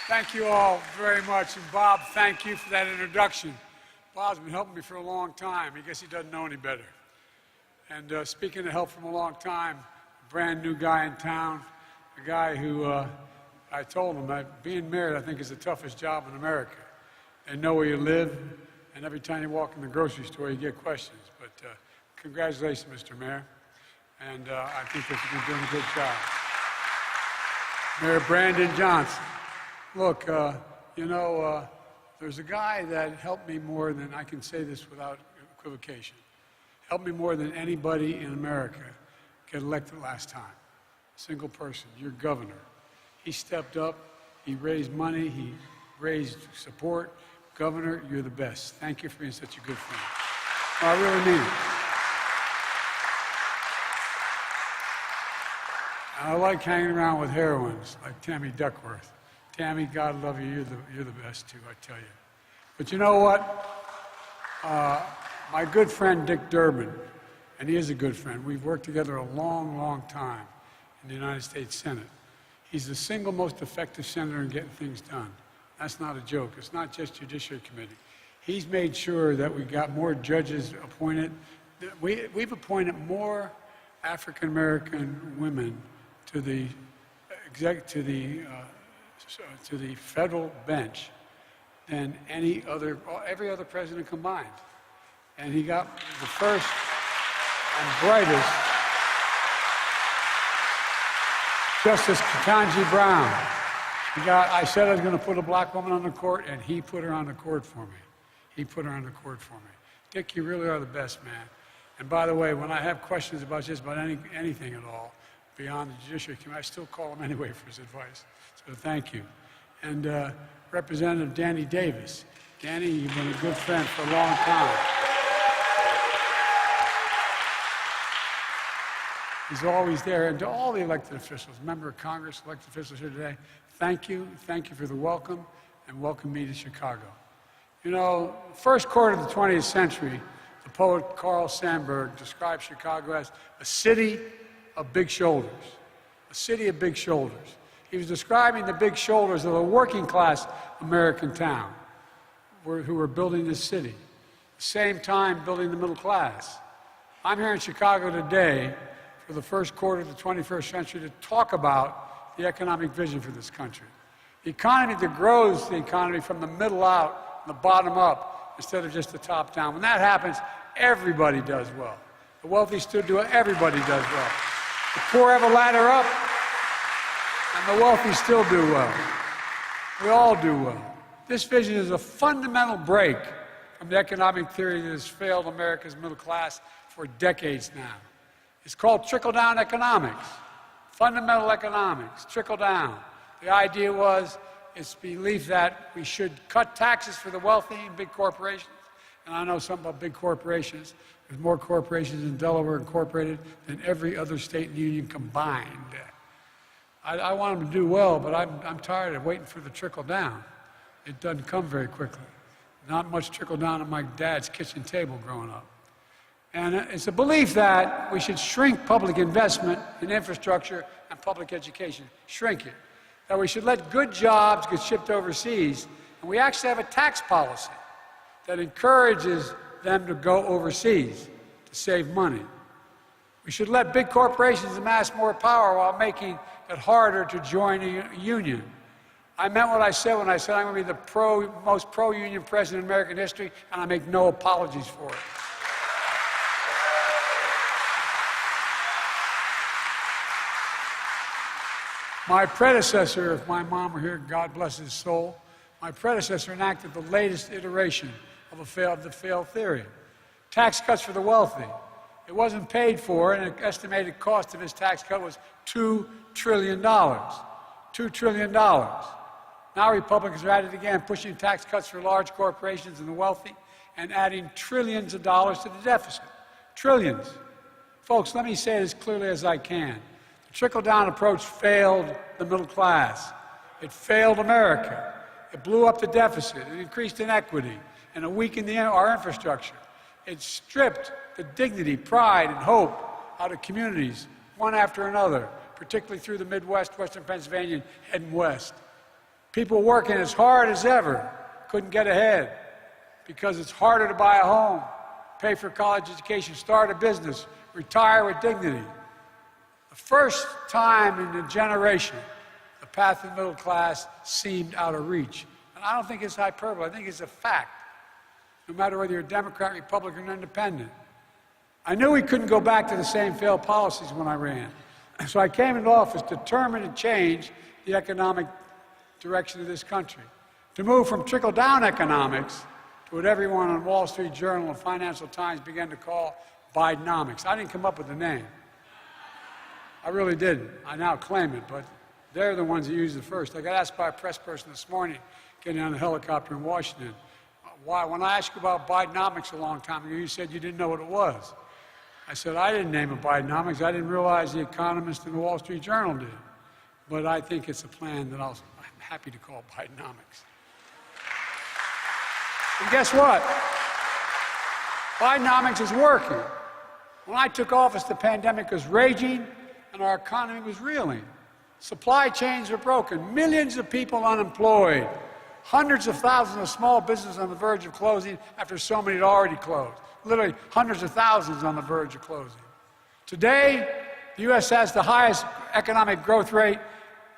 Thank you all very much. And Bob, thank you for that introduction. Bob's been helping me for a long time. I guess he doesn't know any better. And speaking of help from a long time, a brand new guy in town, a guy who I told him that being married, I think, is the toughest job in America. They know where you live, and every time you walk in the grocery store, you get questions. But congratulations, Mr. Mayor. And I think that you've been doing a good job. Mayor Brandon Johnson. Look, there's a guy that helped me more than, I can say this without equivocation, helped me more than anybody in America get elected last time. A single person, your governor. He stepped up, he raised money, he raised support. Governor, you're the best. Thank you for being such a good friend. No, I really mean it. And I like hanging around with heroines like Tammy Duckworth. Tammy, God love you, you're the best too, I tell you. But you know what? My good friend Dick Durbin, and he is a good friend, we've worked together a long, long time in the United States Senate. He's the single most effective senator in getting things done. That's not a joke. It's not just Judiciary Committee. He's made sure that we got more judges appointed. We've appointed more African-American women to the federal bench than every other president combined. And he got the first and brightest, Justice Ketanji Brown. I said I was going to put a black woman on the court, and he put her on the court for me. He put her on the court for me. Dick, you really are the best, man. And by the way, when I have questions about just about anything at all, beyond the Judiciary Committee, I still call him anyway for his advice. So thank you. And Representative Danny Davis. Danny, you've been a good friend for a long time. He's always there. And to all the elected officials, member of Congress, elected officials here today, thank you. Thank you for the welcome, and welcome me to Chicago. You know, first quarter of the 20th century, the poet Carl Sandburg described Chicago as a city of big shoulders. A city of big shoulders. He was describing the big shoulders of a working-class American town who were building this city. At the same time, building the middle class. I'm here in Chicago today for the first quarter of the 21st century to talk about the economic vision for this country. The economy that grows the economy from the middle out, the bottom up, instead of just the top down. When that happens, everybody does well. The wealthy still do it, everybody does well. The poor have a ladder up, and the wealthy still do well. We all do well. This vision is a fundamental break from the economic theory that has failed America's middle class for decades now. It's called trickle-down economics, fundamental economics, trickle-down. The idea was, it's belief that we should cut taxes for the wealthy and big corporations. And I know something about big corporations. There's more corporations in Delaware Incorporated than every other state in the union combined. I want them to do well, but I'm tired of waiting for the trickle down. It doesn't come very quickly. Not much trickle down at my dad's kitchen table growing up. And it's a belief that we should shrink public investment in infrastructure and public education, shrink it. That we should let good jobs get shipped overseas, and we actually have a tax policy that encourages them to go overseas to save money. We should let big corporations amass more power while making it harder to join a union. I meant what I said when I said I'm going to be the most pro-union president in American history, and I make no apologies for it. My predecessor, if my mom were here, God bless his soul, my predecessor enacted the latest iteration of the failed theory. Tax cuts for the wealthy. It wasn't paid for, and the estimated cost of his tax cut was $2 trillion. $2 trillion. Now Republicans are at it again, pushing tax cuts for large corporations and the wealthy, and adding trillions of dollars to the deficit. Trillions. Folks, let me say it as clearly as I can. The trickle-down approach failed the middle class. It failed America. It blew up the deficit. It increased inequity, and it weakened our infrastructure. It stripped the dignity, pride, and hope out of communities, one after another, particularly through the Midwest, Western Pennsylvania, heading west. People working as hard as ever couldn't get ahead because it's harder to buy a home, pay for college education, start a business, retire with dignity. The first time in a generation, the path of the middle class seemed out of reach. And I don't think it's hyperbole, I think it's a fact, no matter whether you're a Democrat, Republican, or Independent. I knew we couldn't go back to the same failed policies when I ran. So I came into office determined to change the economic direction of this country, to move from trickle-down economics to what everyone on Wall Street Journal and Financial Times began to call Bidenomics. I didn't come up with the name. I really didn't. I now claim it, but they're the ones that used it first. I got asked by a press person this morning, getting on a helicopter in Washington, why, when I asked you about Bidenomics a long time ago, you said you didn't know what it was. I said, I didn't name it Bidenomics. I didn't realize the Economist and the Wall Street Journal did. But I think it's a plan that I'm happy to call Bidenomics. And guess what? Bidenomics is working. When I took office, the pandemic was raging and our economy was reeling. Supply chains were broken, millions of people unemployed, hundreds of thousands of small businesses on the verge of closing after so many had already closed. Literally hundreds of thousands on the verge of closing. Today, the U.S. has the highest economic growth rate,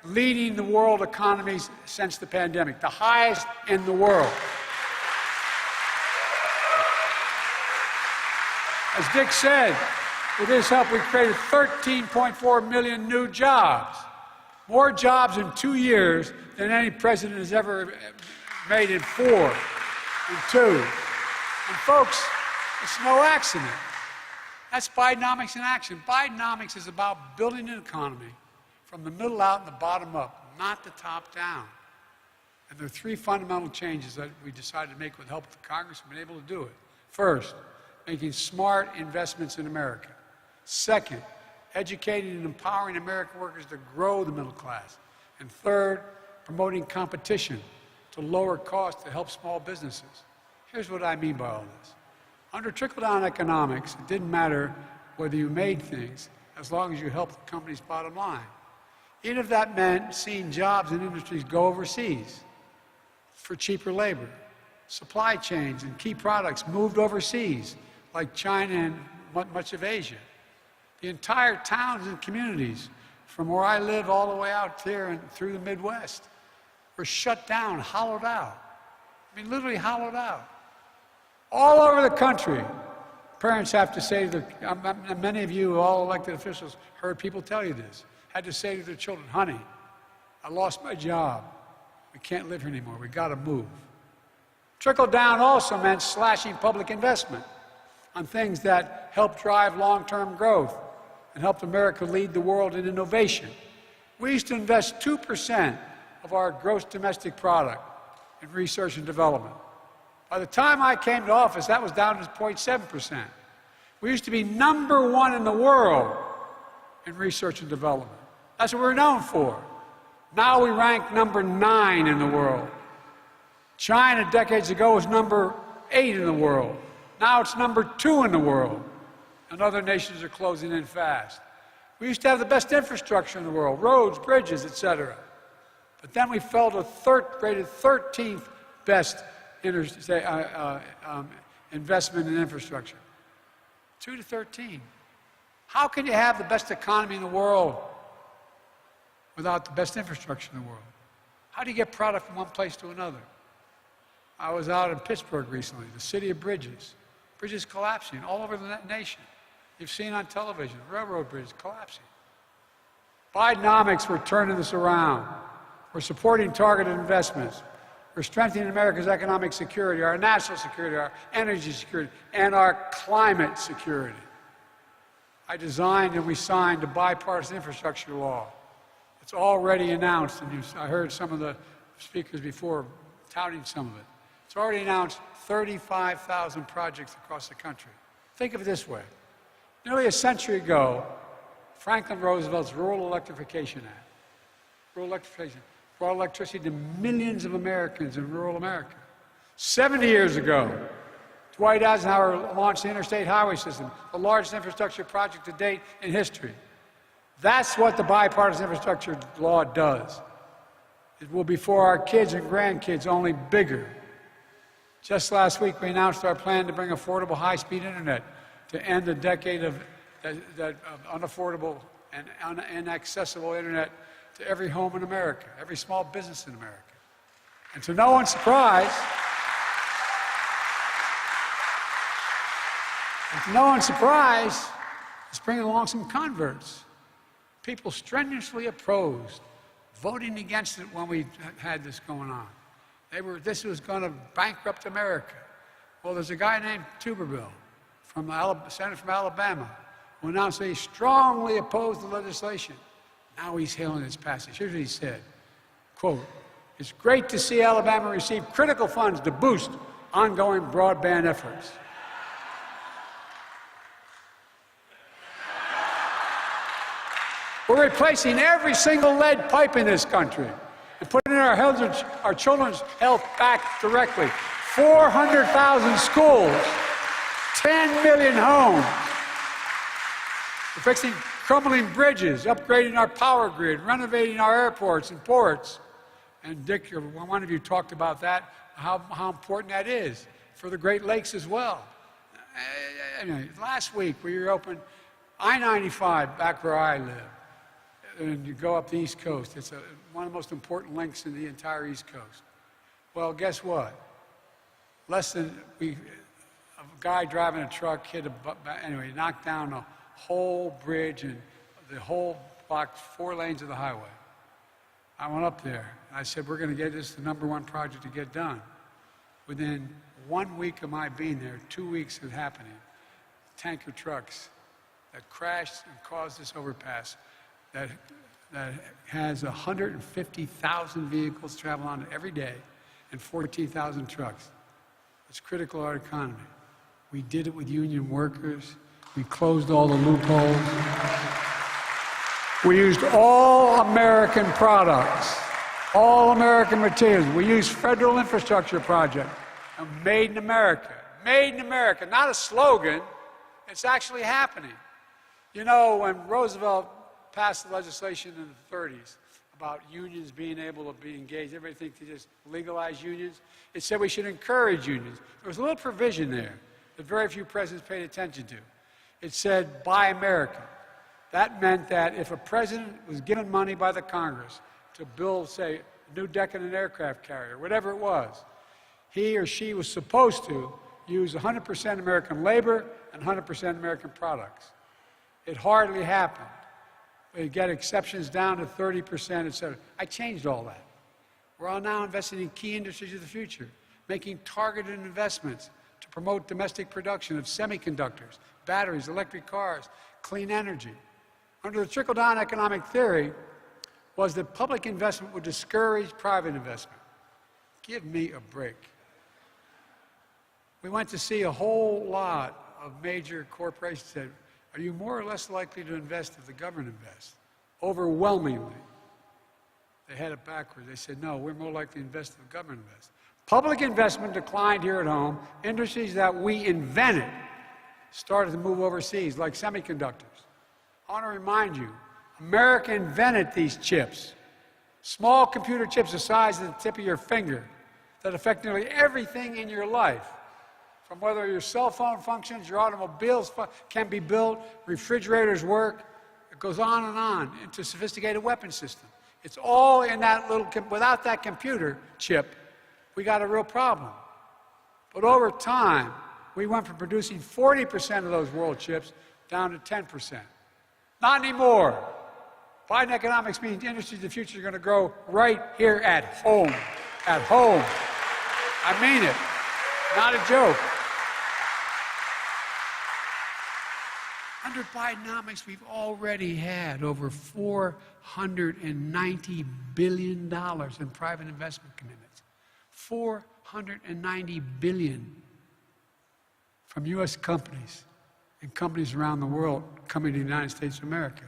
leading the world economies since the pandemic, the highest in the world. As Dick said, with his help, we created 13.4 million new jobs. More jobs in 2 years than any president has ever made in 4 and 2. And folks, it's no accident. That's Bidenomics in action. Bidenomics is about building an economy from the middle out and the bottom up, not the top down. And there are 3 fundamental changes that we decided to make with the help of the Congress and been able to do it. First, making smart investments in America. Second, educating and empowering American workers to grow the middle class. And third, promoting competition to lower costs to help small businesses. Here's what I mean by all this. Under trickle-down economics, it didn't matter whether you made things as long as you helped the company's bottom line. Even if that meant seeing jobs in industries go overseas for cheaper labor. Supply chains and key products moved overseas, like China and much of Asia. The entire towns and communities, from where I live all the way out there and through the Midwest, were shut down, hollowed out. I mean, literally hollowed out. All over the country, parents have to say to their, many of you, all elected officials, heard people tell you this, had to say to their children, honey, I lost my job. We can't live here anymore. We got to move. Trickle down also meant slashing public investment on things that help drive long-term growth and helped America lead the world in innovation. We used to invest 2% of our gross domestic product in research and development. By the time I came to office, that was down to 0.7%. We used to be #1 in the world in research and development. That's what we're known for. Now we rank #9 in the world. China decades ago was #8 in the world. Now it's #2 in the world. And other nations are closing in fast. We used to have the best infrastructure in the world, roads, bridges, etc. But then we fell to rated 13th best investment in infrastructure. 2 to 13. How can you have the best economy in the world without the best infrastructure in the world? How do you get product from one place to another? I was out in Pittsburgh recently, the city of bridges. Bridges collapsing all over the nation. You've seen on television, railroad bridges collapsing. Bidenomics, we're turning this around. We're supporting targeted investments. We're strengthening America's economic security, our national security, our energy security, and our climate security. I designed and we signed a bipartisan infrastructure law. It's already announced, and I heard some of the speakers before touting some of it. It's already announced 35,000 projects across the country. Think of it this way. Nearly a century ago, Franklin Roosevelt's Rural Electrification Act, rural electrification, brought electricity to millions of Americans in rural America. 70 years ago, Dwight Eisenhower launched the Interstate Highway System, the largest infrastructure project to date in history. That's what the bipartisan infrastructure law does. It will be for our kids and grandkids, only bigger. Just last week, we announced our plan to bring affordable high-speed internet to end the decade of unaffordable and inaccessible internet to every home in America, every small business in America. And to no one's surprise, it's bringing along some converts. People strenuously opposed, voting against it when we had this going on. This was going to bankrupt America. Well, there's a guy named Tuberville, senator from Alabama, who announced that he strongly opposed the legislation. Now he's hailing its passage. Here's what he said, quote, "It's great to see Alabama receive critical funds to boost ongoing broadband efforts." We're replacing every single lead pipe in this country and putting our children's health back directly. 400,000 schools, 10 million homes. We're fixing crumbling bridges, upgrading our power grid, renovating our airports and ports. And Dick, one of you talked about that, how important that is for the Great Lakes as well. Last week we reopened I-95 back where I live. And you go up the East Coast. It's one of the most important links in the entire East Coast. Well, guess what? A guy driving a truck knocked down a whole bridge and the whole blocked 4 lanes of the highway. I went up there and I said, we're going to get this the #1 project to get done. Within 1 week of my being there, 2 weeks of happening, tanker trucks that crashed and caused this overpass that has 150,000 vehicles travel on it every day and 14,000 trucks. It's critical to our economy. We did it with union workers. We closed all the loopholes. We used all American products, all American materials. We used federal infrastructure project. Made in America. Made in America, not a slogan. It's actually happening. You know, when Roosevelt passed the legislation in the 30s about unions being able to be engaged. Everybody thinks they just legalize unions. It said we should encourage unions. There was a little provision there that very few presidents paid attention to. It said, buy American. That meant that if a president was given money by the Congress to build, say, a new deck in an aircraft carrier, whatever it was, he or she was supposed to use 100% American labor and 100% American products. It hardly happened. We get exceptions down to 30%, et cetera. I changed all that. We're all now investing in key industries of the future, making targeted investments to promote domestic production of semiconductors, batteries, electric cars, clean energy. Under the trickle-down economic theory was that public investment would discourage private investment. Give me a break. We went to see a whole lot of major corporations that are you more or less likely to invest if the government invests? Overwhelmingly. They had it backwards. They said, no, we're more likely to invest if the government invests. Public investment declined here at home. Industries that we invented started to move overseas, like semiconductors. I want to remind you, America invented these chips. Small computer chips the size of the tip of your finger that affect nearly everything in your life. From whether your cell phone functions, your automobiles can be built, refrigerators work, it goes on, into sophisticated weapon systems. It's all in that little, without that computer chip, we got a real problem. But over time, we went from producing 40% of those world chips down to 10%. Not anymore. Biden economics means industries of the future are going to grow right here at home. At home. I mean it. Not a joke. Under Bidenomics, we've already had over $490 billion in private investment commitments. $490 billion from U.S. companies and companies around the world coming to the United States of America.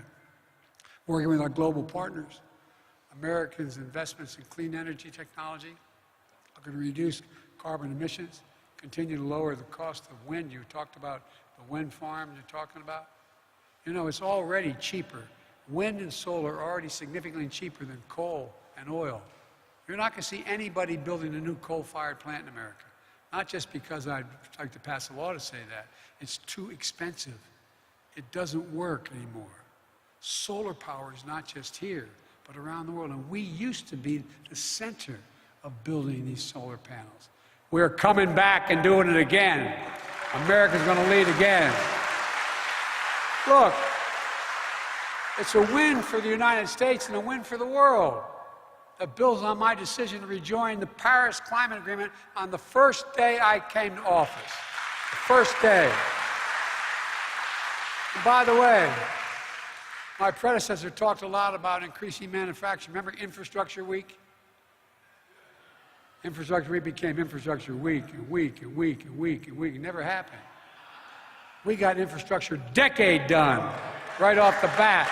Working with our global partners, Americans' investments in clean energy technology are going to reduce carbon emissions, continue to lower the cost of wind. You talked about the wind farms you're talking about. You know, it's already cheaper. Wind and solar are already significantly cheaper than coal and oil. You're not going to see anybody building a new coal-fired plant in America. Not just because I'd like to pass a law to say that. It's too expensive. It doesn't work anymore. Solar power is not just here, but around the world. And we used to be the center of building these solar panels. We're coming back and doing it again. America's going to lead again. Look, it's a win for the United States and a win for the world that builds on my decision to rejoin the Paris Climate Agreement on the first day I came to office. The first day. And by the way, my predecessor talked a lot about increasing manufacturing. Remember Infrastructure Week? Infrastructure Week became Infrastructure Week and week and week and week and week. It never happened. We got Infrastructure Decade done right off the bat.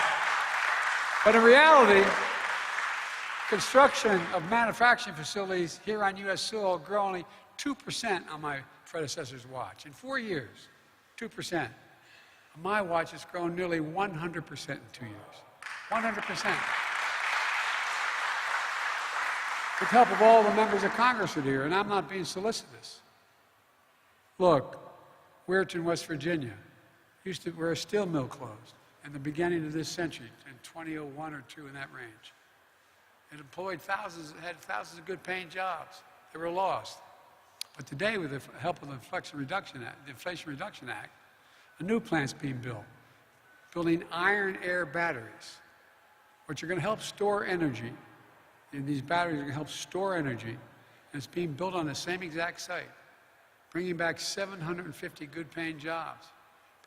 But in reality, construction of manufacturing facilities here on U.S. soil grew only 2% on my predecessor's watch. In 4 years, 2%. On my watch, it's grown nearly 100% in 2 years. 100%. With the help of all the members of Congress that are here, and I'm not being solicitous. Look, Weirton, West Virginia, where a steel mill closed in the beginning of this century, in 2001 or 2, in that range. It employed thousands, had thousands of good-paying jobs. They were lost. But today, with the help of the Inflation Reduction Act, a new plant's being built, building iron-air batteries, which are going to help store energy. And these batteries are going to help store energy, and it's being built on the same exact site, bringing back 750 good-paying jobs,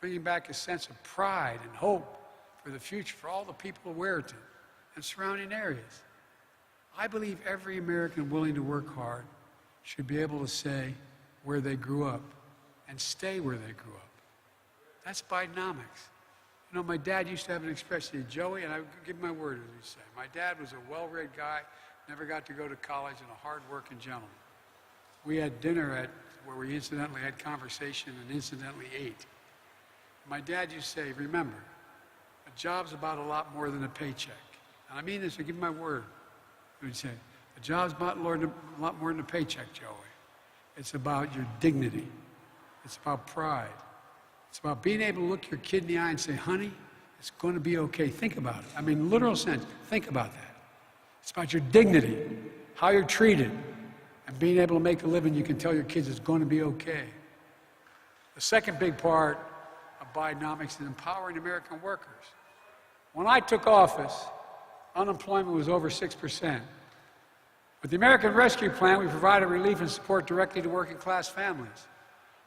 bringing back a sense of pride and hope for the future for all the people of Weirton and surrounding areas. I believe every American willing to work hard should be able to say where they grew up and stay where they grew up. That's Bidenomics. You know, my dad used to have an expression, Joey, and I give my word, as you say. My dad was a well-read guy, never got to go to college, and a hard-working gentleman. We had dinner where we incidentally had conversation and incidentally ate. My dad used to say, remember, a job's about a lot more than a paycheck. And I mean this, I give my word. He would say, a job's about a lot more than a paycheck, Joey. It's about your dignity. It's about pride. It's about being able to look your kid in the eye and say, honey, it's going to be okay. Think about it. I mean, literal sense, think about that. It's about your dignity, how you're treated, and being able to make a living. You can tell your kids it's going to be okay. The second big part of Bidenomics is empowering American workers. When I took office, unemployment was over 6%. With the American Rescue Plan, we provided relief and support directly to working-class families.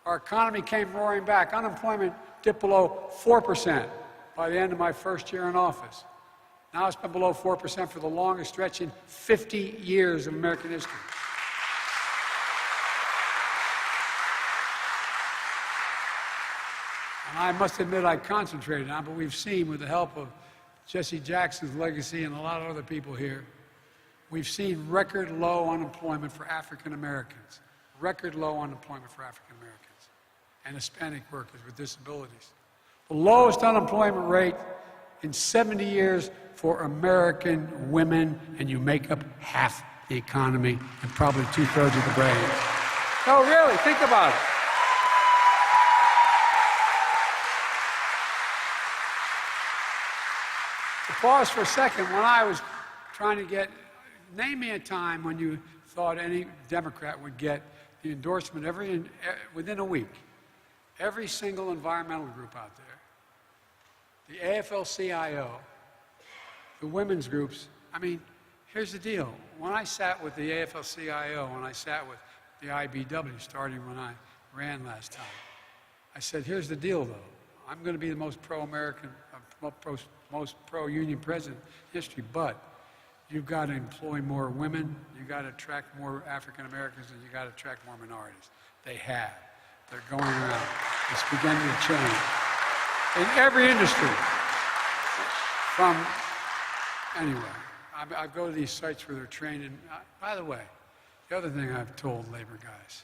Our economy came roaring back. Unemployment dipped below 4% by the end of my first year in office. Now it's been below 4% for the longest stretch in 50 years of American history. And I must admit I concentrated on it, but we've seen with the help of Jesse Jackson's legacy and a lot of other people here, we've seen record low unemployment for African Americans. Record low unemployment for African Americans and Hispanic workers with disabilities. The lowest unemployment rate in 70 years for American women, and you make up half the economy and probably 2/3 of the brains. No, really, think about it. To pause for a second, when I was trying to name me a time when you thought any Democrat would get the endorsement within a week. Every single environmental group out there, the AFL-CIO, the women's groups. I mean, here's the deal. When I sat with the AFL-CIO, when I sat with the IBW, starting when I ran last time, I said, here's the deal, though. I'm going to be the most pro-American, most pro-union president in history, but you've got to employ more women, you've got to attract more African Americans, and you've got to attract more minorities. They have. They're going around. It's beginning to change. In every industry. Anyway, I go to these sites where they're trained. And by the way, the other thing I've told labor guys,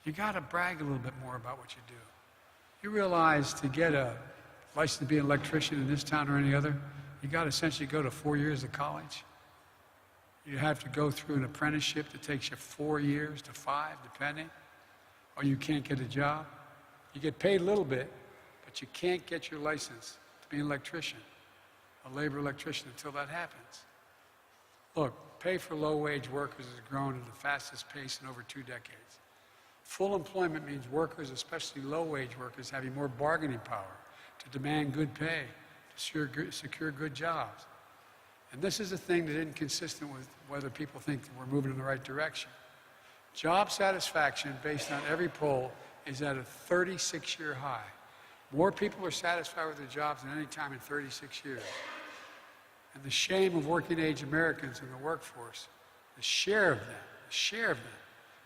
you got to brag a little bit more about what you do. You realize to get a license to be an electrician in this town or any other, you got to essentially go to 4 years of college. You have to go through an apprenticeship that takes you 4 years to 5, depending, or you can't get a job. You get paid a little bit, but you can't get your license to be an electrician, a labor electrician, until that happens. Look, pay for low-wage workers has grown at the fastest pace in over 2 decades. Full employment means workers, especially low-wage workers, having more bargaining power to demand good pay, to secure good jobs. And this is a thing that isn't consistent with whether people think that we're moving in the right direction. Job satisfaction, based on every poll, is at a 36-year high. More people are satisfied with their jobs than any time in 36 years. And the shame of working-age Americans in the workforce, the share of them,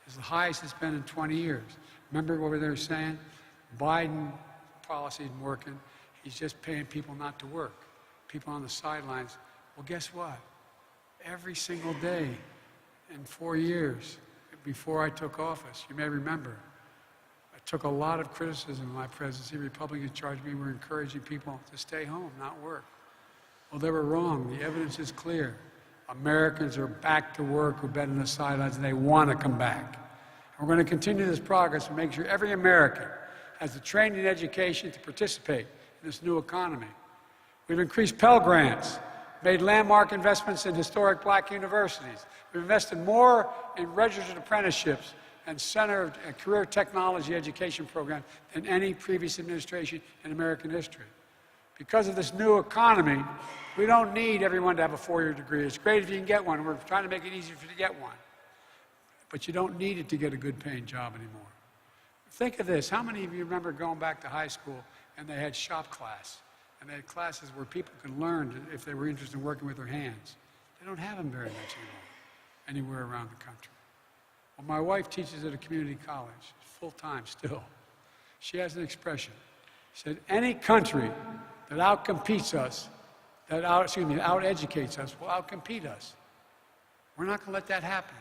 is the highest it's been in 20 years. Remember what they were saying? Biden policy isn't working. He's just paying people not to work. People on the sidelines. Well, guess what? Every single day in 4 years before I took office, you may remember, I took a lot of criticism in my presidency. Republicans charged me we're encouraging people to stay home, not work. Well, they were wrong. The evidence is clear. Americans are back to work who've been on the sidelines, and they want to come back. And we're going to continue this progress and make sure every American has the training and education to participate in this new economy. We've increased Pell Grants, made landmark investments in historic black universities. We've invested more in registered apprenticeships and center and career technology education programs than any previous administration in American history. Because of this new economy, we don't need everyone to have a 4-year degree. It's great if you can get one. We're trying to make it easier for you to get one. But you don't need it to get a good paying job anymore. Think of this. How many of you remember going back to high school and they had shop class? And they had classes where people could learn if they were interested in working with their hands. They don't have them very much anymore, anywhere around the country. Well, my wife teaches at a community college, full-time still. She has an expression. She said, any country that outcompetes us, out-educates us, will outcompete us. We're not going to let that happen.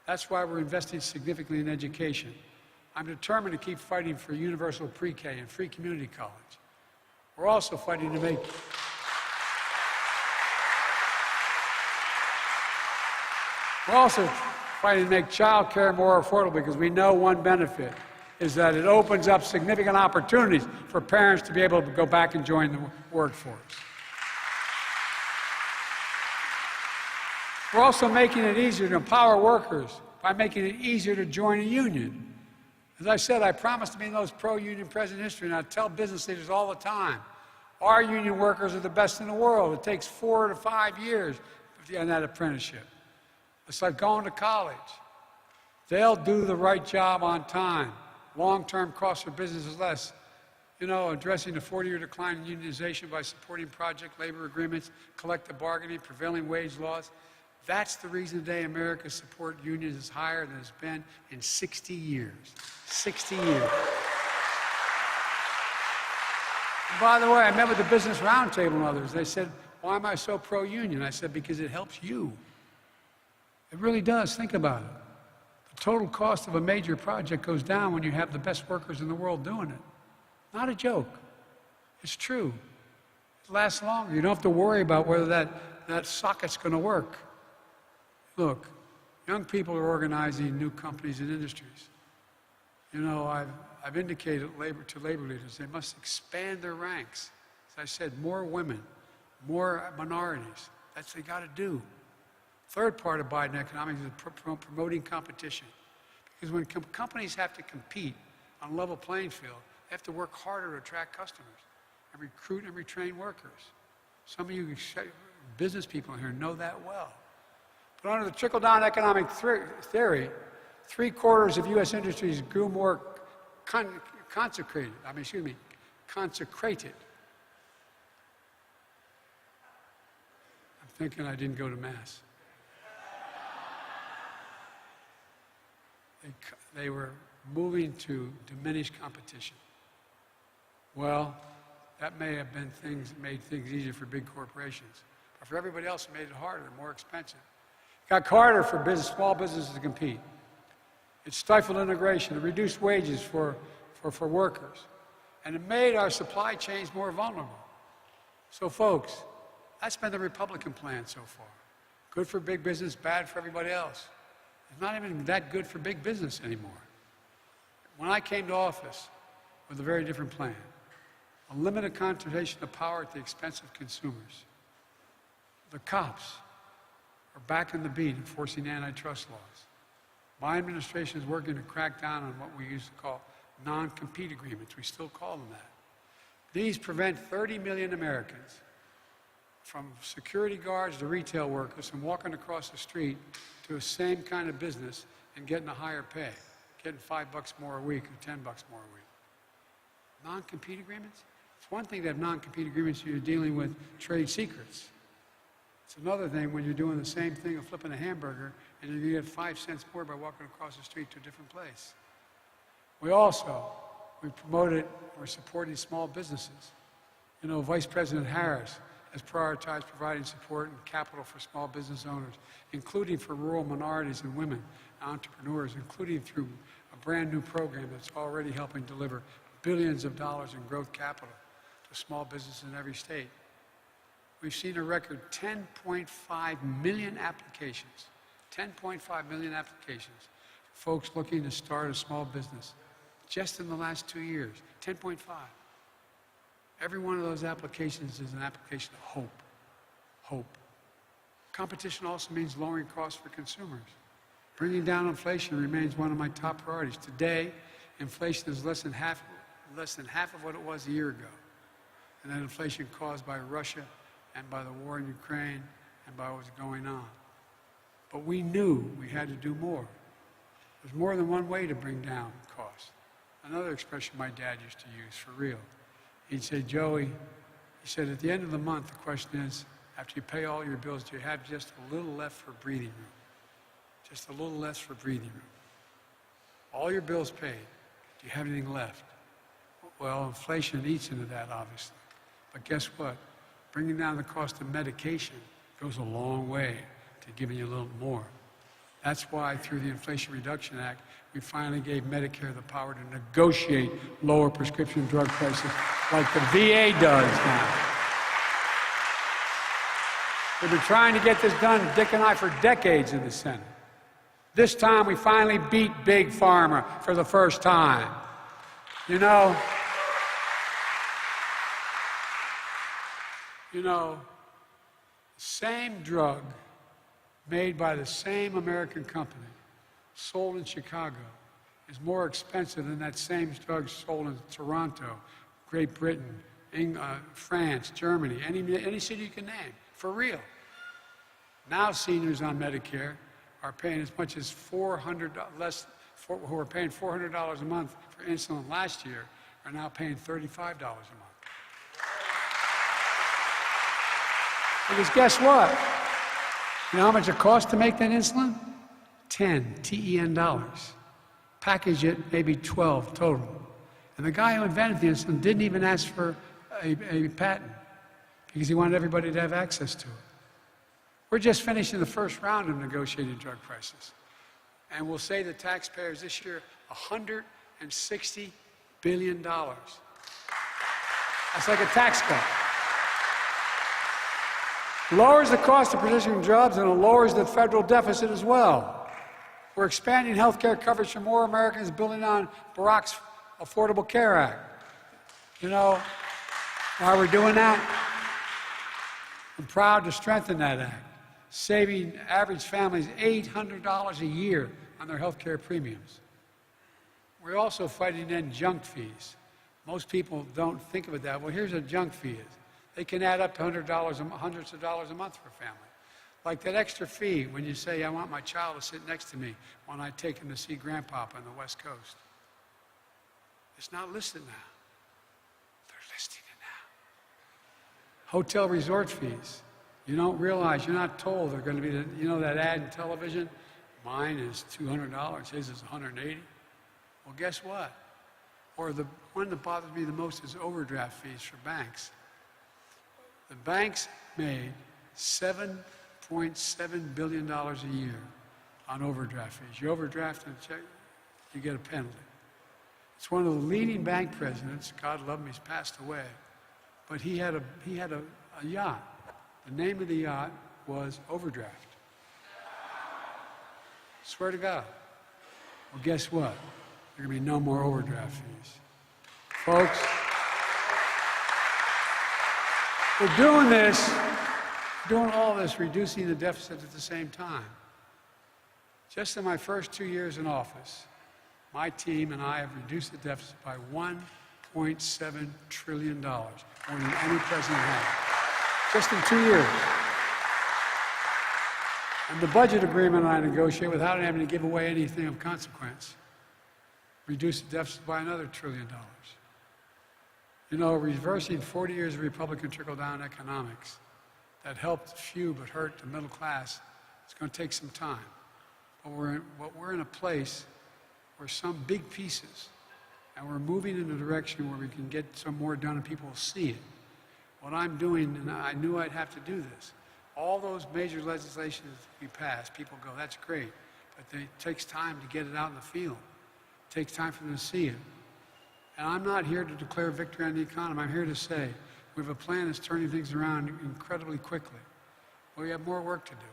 That's why we're investing significantly in education. I'm determined to keep fighting for universal pre-K and free community college. We're also fighting to make child care more affordable, because we know one benefit is that it opens up significant opportunities for parents to be able to go back and join the workforce. We're also making it easier to empower workers by making it easier to join a union. As I said, I promised to be the most pro-union president in history, and I tell business leaders all the time, our union workers are the best in the world. It takes 4 to 5 years in that apprenticeship. It's like going to college. They'll do the right job on time. Long-term cost for business is less. You know, addressing the 40-year decline in unionization by supporting project labor agreements, collective bargaining, prevailing wage laws. That's the reason today America's support unions is higher than it's been in 60 years. 60 years. And by the way, I met with the Business Roundtable and others. They said, why am I so pro-union? I said, because it helps you. It really does. Think about it. The total cost of a major project goes down when you have the best workers in the world doing it. Not a joke. It's true. It lasts longer. You don't have to worry about whether that socket's going to work. Look, young people are organizing new companies and industries. You know, I've indicated to labor leaders they must expand their ranks. As I said, more women, more minorities. That's what they got to do. Third part of Biden economics is promoting competition. Because when companies have to compete on a level playing field, they have to work harder to attract customers and recruit and retrain workers. Some of you business people in here know that well. But under the trickle-down economic theory, 3/4 of U.S. industries grew more consecrated. I'm thinking I didn't go to Mass. They were moving to diminish competition. Well, that may have been made things easier for big corporations. But for everybody else, it made it harder, more expensive. It got harder for small businesses to compete. It stifled integration. It reduced wages for workers. And it made our supply chains more vulnerable. So folks, that's been the Republican plan so far. Good for big business, bad for everybody else. It's not even that good for big business anymore. When I came to office with a very different plan, a limited concentration of power at the expense of consumers. The cops are back on the beat enforcing antitrust laws. My administration is working to crack down on what we used to call non-compete agreements. We still call them that. These prevent 30 million Americans, from security guards to retail workers, from walking across the street to the same kind of business and getting a higher pay, getting $5 more a week or $10 more a week. Non-compete agreements? It's one thing to have non-compete agreements when you're dealing with trade secrets. It's another thing when you're doing the same thing of flipping a hamburger and you're going to get 5 cents more by walking across the street to a different place. We promoted, we're supporting small businesses. You know, Vice President Harris has prioritized providing support and capital for small business owners, including for rural minorities and women entrepreneurs, including through a brand new program that's already helping deliver billions of dollars in growth capital to small businesses in every state. We've seen a record 10.5 million applications, 10.5 million applications for folks looking to start a small business just in the last 2 years, 10.5. Every one of those applications is an application of hope. Hope. Competition also means lowering costs for consumers. Bringing down inflation remains one of my top priorities. Today, inflation is less than half of what it was a year ago. And that inflation caused by Russia and by the war in Ukraine and by what's going on. But we knew we had to do more. There's more than one way to bring down costs. Another expression my dad used to use, for real. He'd say, Joey, he said, at the end of the month, the question is, after you pay all your bills, do you have just a little left for breathing room? Just a little less for breathing room. All your bills paid. Do you have anything left? Well, inflation eats into that, obviously. But guess what? Bringing down the cost of medication goes a long way to giving you a little more. That's why, through the Inflation Reduction Act, we finally gave Medicare the power to negotiate lower prescription drug prices like the VA does now. We've been trying to get this done, Dick and I, for decades in the Senate. This time, we finally beat Big Pharma for the first time. You know, same drug made by the same American company, sold in Chicago, is more expensive than that same drug sold in Toronto, Great Britain, France, Germany, any city you can name, for real. Now seniors on Medicare are paying as much as who were paying $400 a month for insulin last year are now paying $35 a month. Because guess what? You know how much it costs to make that insulin? 10 TEN dollars. Package it, maybe 12 total. And the guy who invented the insulin didn't even ask for a patent because he wanted everybody to have access to it. We're just finishing the first round of negotiated drug prices. And we'll save the taxpayers this year $160 billion. That's like a tax cut. Lowers the cost of producing jobs and it lowers the federal deficit as well. We're expanding health care coverage for more Americans, building on Barack's Affordable Care Act. You know why we're doing that? I'm proud to strengthen that act, saving average families $800 a year on their health care premiums. We're also fighting to end junk fees. Most people don't think of it that way. Well, here's what a junk fee is. They can add up to hundreds of dollars a month for a family. Like that extra fee when you say, I want my child to sit next to me when I take him to see Grandpa on the West Coast. It's not listed now. They're listing it now. Hotel resort fees. You don't realize, you're not told they're going to be, you know that ad in television? Mine is $200, his is $180. Well, guess what? Or the one that bothers me the most is overdraft fees for banks. The banks made $7.7 billion a year on overdraft fees. You overdraft and check, you get a penalty. It's one of the leading bank presidents, God love him, he's passed away, but he had a yacht. The name of the yacht was Overdraft. Swear to God. Well, guess what? There are going to be no more overdraft fees. Folks, we're doing this, doing all this, reducing the deficit at the same time. Just in my first 2 years in office, my team and I have reduced the deficit by $1.7 trillion, more than any president has. Just in 2 years. And the budget agreement I negotiated without having to give away anything of consequence reduced the deficit by another $1 trillion. You know, reversing 40 years of Republican trickle-down economics that helped few but hurt the middle class, it's going to take some time. But we're in a place where some big pieces, and we're moving in a direction where we can get some more done and people will see it. What I'm doing, and I knew I'd have to do this, all those major legislations we pass, people go, that's great, but it takes time to get it out in the field. It takes time for them to see it. And I'm not here to declare victory on the economy. I'm here to say we have a plan that's turning things around incredibly quickly. We have more work to do.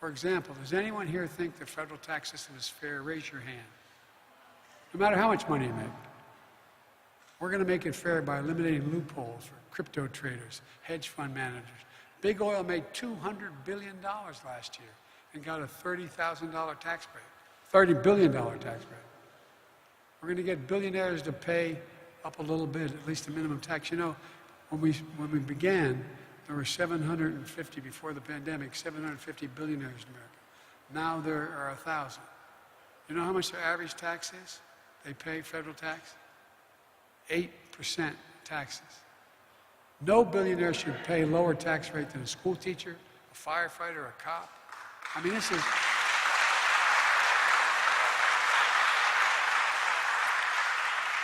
For example, does anyone here think the federal tax system is fair? Raise your hand. No matter how much money you make. We're going to make it fair by eliminating loopholes for crypto traders, hedge fund managers. Big oil made $200 billion last year and got a $30,000 tax break, $30 billion tax break. We're going to get billionaires to pay up a little bit, at least the minimum tax. You know, when we began, there were 750, before the pandemic, 750 billionaires in America. Now there are 1,000. You know how much their average tax is? They pay federal tax? 8% taxes. No billionaire should pay a lower tax rate than a school teacher, a firefighter, a cop. I mean, this is...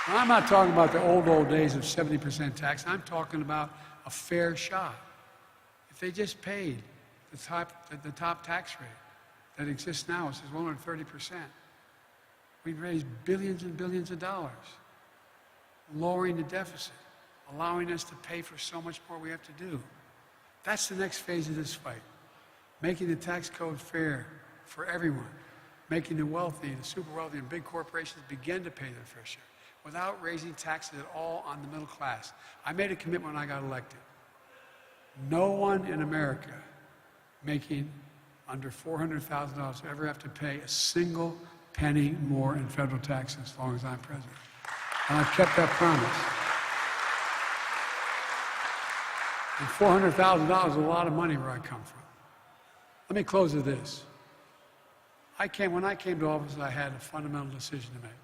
I'm not talking about the old days of 70% tax. I'm talking about a fair shot. If they just paid the top tax rate that exists now, which is 130%, we'd raise billions and billions of dollars, lowering the deficit, allowing us to pay for so much more we have to do. That's the next phase of this fight, making the tax code fair for everyone, making the wealthy, the super wealthy, and big corporations begin to pay their fair share, without raising taxes at all on the middle class. I made a commitment when I got elected. No one in America making under $400,000 will ever have to pay a single penny more in federal taxes as long as I'm president. And I've kept that promise. And $400,000 is a lot of money where I come from. Let me close with this. When I came to office, I had a fundamental decision to make.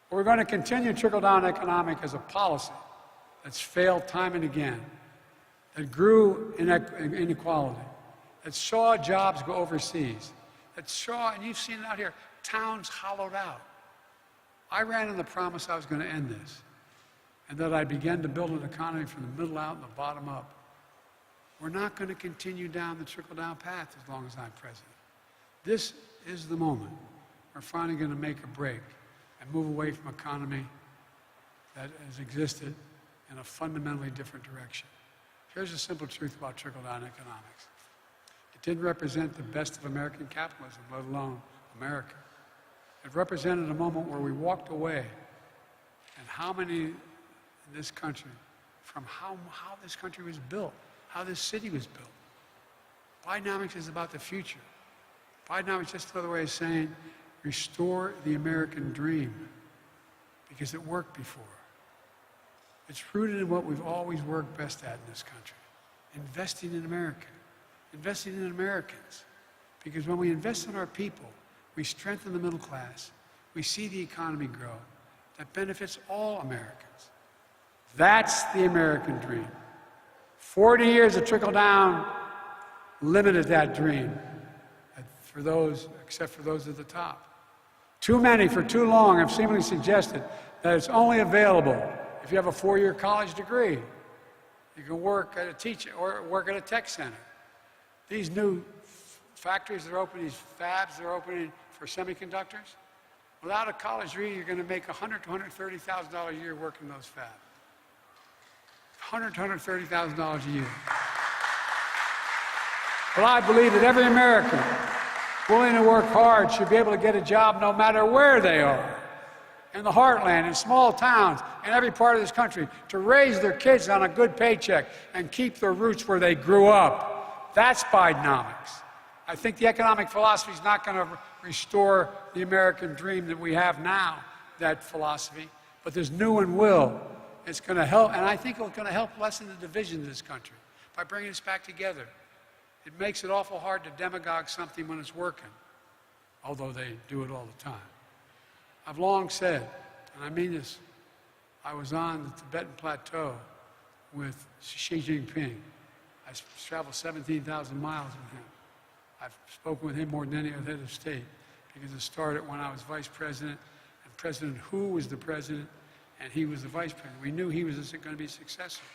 We're going to continue trickle-down economics as a policy that's failed time and again, that grew inequality, that saw jobs go overseas, that saw, and you've seen it out here, towns hollowed out. I ran on the promise I was going to end this, and that I'd begin to build an economy from the middle out and the bottom up. We're not going to continue down the trickle-down path as long as I'm president. This is the moment. We're finally going to make a break and move away from an economy that has existed in a fundamentally different direction. Here's the simple truth about trickle-down economics. It didn't represent the best of American capitalism, let alone America. It represented a moment where we walked away, and how many in this country, from how this country was built, how this city was built. Bidenomics is about the future. Bidenomics is just another way of saying, restore the American dream, because it worked before. It's rooted in what we've always worked best at in this country, investing in America, investing in Americans. Because when we invest in our people, we strengthen the middle class, we see the economy grow, that benefits all Americans. That's the American dream. 40 years of trickle-down limited that dream, for those, except for those at the top. Too many, for too long, have seemingly suggested that it's only available if you have a 4-year college degree. You can work at a teaching or work at a tech center. These new factories that are opening, these fabs that are opening for semiconductors, without a college degree, you're going to make $100,000 to $130,000 a year working those fabs. $100,000 to $130,000 a year. Well, I believe that every American willing to work hard, should be able to get a job no matter where they are. In the heartland, in small towns, in every part of this country, to raise their kids on a good paycheck and keep their roots where they grew up. That's Bidenomics. I think the economic philosophy is not going to restore the American dream that we have now, that philosophy, but this new one will. It's going to help, and I think it's going to help lessen the division of this country by bringing us back together. It makes it awful hard to demagogue something when it's working, although they do it all the time. I've long said, and I mean this, I was on the Tibetan Plateau with Xi Jinping. I traveled 17,000 miles with him. I've spoken with him more than any other head of state because it started when I was vice president, and President Hu was the president, and he was the vice president. We knew he was going to be successful.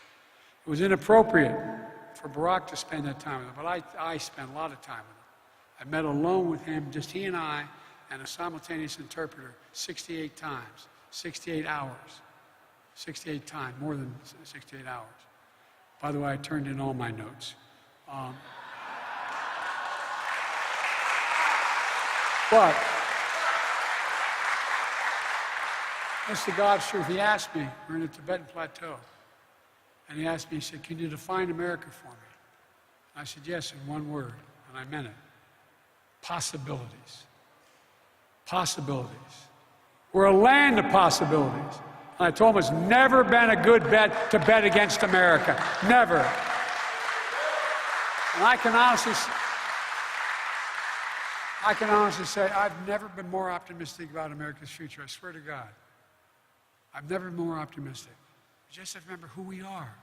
It was inappropriate for Barack to spend that time with him, but I spent a lot of time with him. I met alone with him, just he and I, and a simultaneous interpreter 68 times, 68 hours, 68 times, more than 68 hours. By the way, I turned in all my notes. But, this is God's truth. He asked me, we're in the Tibetan Plateau, and he asked me, he said, can you define America for me? I said, yes, in one word, and I meant it. Possibilities. Possibilities. We're a land of possibilities. And I told him it's never been a good bet to bet against America. Never. And I can honestly say I've never been more optimistic about America's future. I swear to God. I've never been more optimistic. Just have to remember who we are.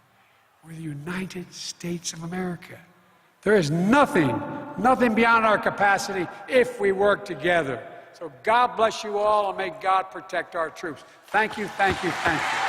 We're the United States of America. There is nothing beyond our capacity if we work together. So God bless you all, and may God protect our troops. Thank you, thank you, thank you.